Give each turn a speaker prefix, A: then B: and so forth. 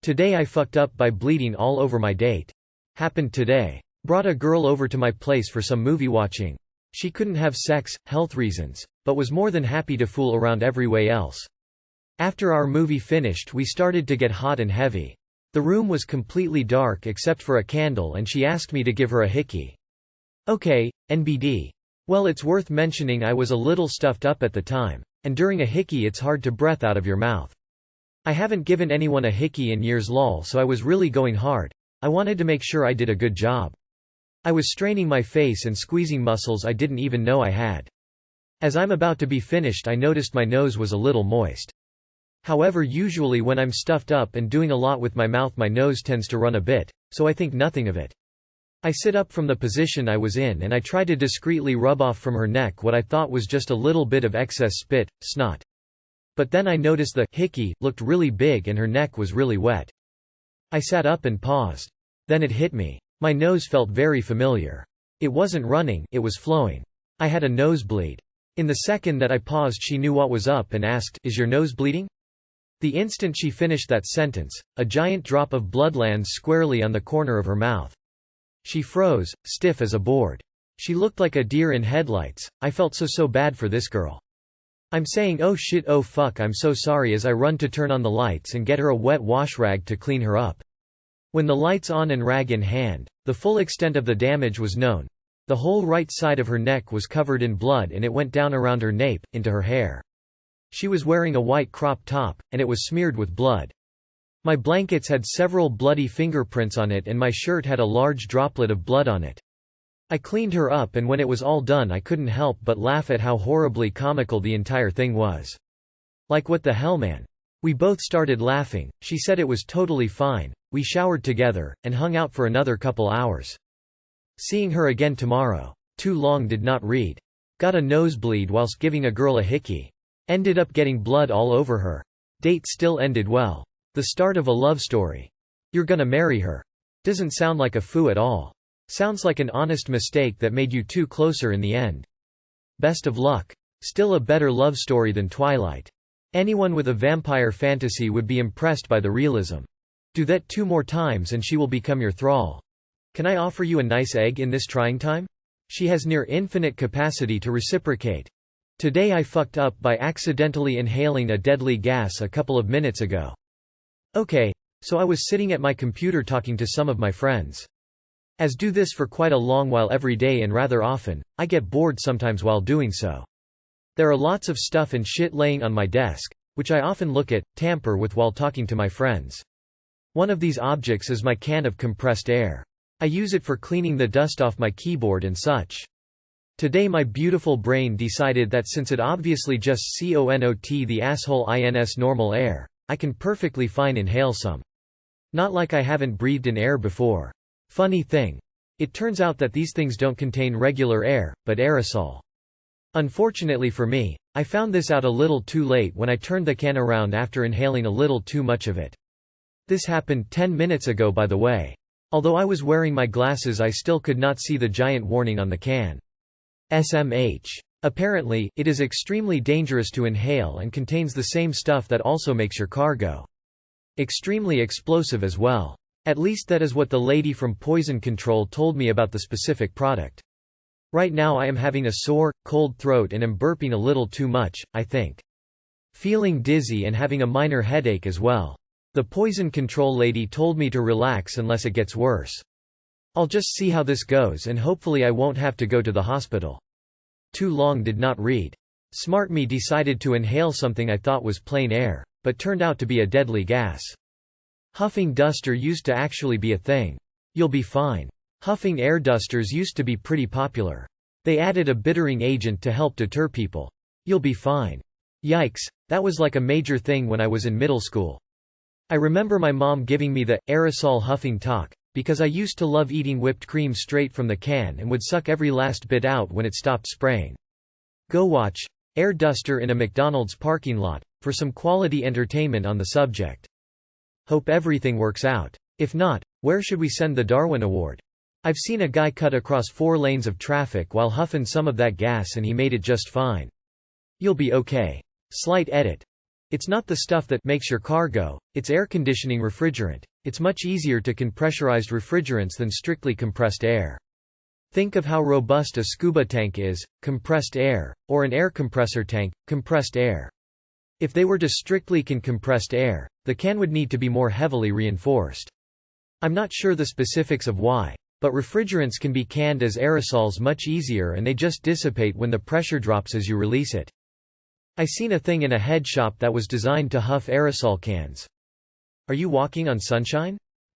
A: Today I fucked up by bleeding all over my date. Happened today. Brought a girl over to my place for some movie watching. She couldn't have sex, health reasons, but was more than happy to fool around every way else. After our movie finished we started to get hot and heavy. The room was completely dark except for a candle and she asked me to give her a hickey. Okay, NBD. Well, it's worth mentioning I was a little stuffed up at the time, and during a hickey it's hard to breath out of your mouth. I haven't given anyone a hickey in years lol, so I was really going hard. I wanted to make sure I did a good job. I was straining my face and squeezing muscles I didn't even know I had. As I'm about to be finished I noticed my nose was a little moist. However, usually when I'm stuffed up and doing a lot with my mouth my nose tends to run a bit, so I think nothing of it. I sit up from the position I was in and I try to discreetly rub off from her neck what I thought was just a little bit of excess spit, snot. But then I noticed the hickey looked really big and her neck was really wet. I sat up and paused. Then it hit me. My nose felt very familiar. It wasn't running, it was flowing. I had a nosebleed. In the second that I paused she knew what was up and asked, "Is your nose bleeding?" The instant she finished that sentence, a giant drop of blood lands squarely on the corner of her mouth. She froze, stiff as a board. She looked like a deer in headlights. I felt so bad for this girl. I'm saying oh shit oh fuck I'm so sorry as I run to turn on the lights and get her a wet wash rag to clean her up. When the lights on and rag in hand, the full extent of the damage was known. The whole right side of her neck was covered in blood and it went down around her nape, into her hair. She was wearing a white crop top, and it was smeared with blood. My blankets had several bloody fingerprints on it and my shirt had a large droplet of blood on it. I cleaned her up and when it was all done I couldn't help but laugh at how horribly comical the entire thing was. Like what the hell man? We both started laughing. She said it was totally fine. We showered together, and hung out for another couple hours. Seeing her again tomorrow. Too long did not read. Got a nosebleed whilst giving a girl a hickey. Ended up getting blood all over her. Date still ended well. The start of a love story. You're gonna marry her. Doesn't sound like a foo at all. Sounds like an honest mistake that made you two closer in the end. Best of luck. Still a better love story than Twilight. Anyone with a vampire fantasy would be impressed by the realism. Do that 2 more times and she will become your thrall. Can I offer you a nice egg in this trying time? She has near infinite capacity to reciprocate. Today I fucked up by accidentally inhaling a deadly gas a couple of minutes ago. Okay, so I was sitting at my computer talking to some of my friends. As do this for quite a long while every day and rather often, I get bored sometimes while doing so. There are lots of stuff and shit laying on my desk, which I often look at, tamper with while talking to my friends. One of these objects is my can of compressed air. I use it for cleaning the dust off my keyboard and such. Today my beautiful brain decided that since it obviously just CONOT the asshole INS normal air, I can perfectly fine inhale some. Not like I haven't breathed in air before. Funny thing. It turns out that these things don't contain regular air, but aerosol. Unfortunately for me, I found this out a little too late when I turned the can around after inhaling a little too much of it. This happened 10 minutes ago by the way. Although I was wearing my glasses I still could not see the giant warning on the can. SMH. Apparently, it is extremely dangerous to inhale and contains the same stuff that also makes your car go. Extremely explosive as well. At least that is what the lady from Poison Control told me about the specific product. Right now I am having a sore, cold throat and am burping a little too much, I think. Feeling dizzy and having a minor headache as well. The Poison Control lady told me to relax unless it gets worse. I'll just see how this goes and hopefully I won't have to go to the hospital. Too long did not read. Smart me decided to inhale something I thought was plain air, but turned out to be a deadly gas. Huffing duster used to actually be a thing. You'll be fine. Huffing air dusters used to be pretty popular. They added a bittering agent to help deter people. You'll be fine. Yikes, that was like a major thing when I was in middle school. I remember my mom giving me the aerosol huffing talk, because I used to love eating whipped cream straight from the can and would suck every last bit out when it stopped spraying. Go watch Air Duster in a McDonald's parking lot for some quality entertainment on the subject. Hope everything works out. If not, where should we send the Darwin Award? I've seen a guy cut across 4 lanes of traffic while huffing some of that gas and he made it just fine. You'll be okay. Slight edit. It's not the stuff that makes your car go, it's air conditioning refrigerant. It's much easier to can pressurized refrigerants than strictly compressed air. Think of how robust a scuba tank is, compressed air, or an air compressor tank, compressed air. If they were to strictly can compressed air, the can would need to be more heavily reinforced. I'm not sure the specifics of why, but refrigerants can be canned as aerosols much easier and they just dissipate when the pressure drops as you release it. I seen a thing in a head shop that was designed to huff aerosol cans. Are you walking on sunshine?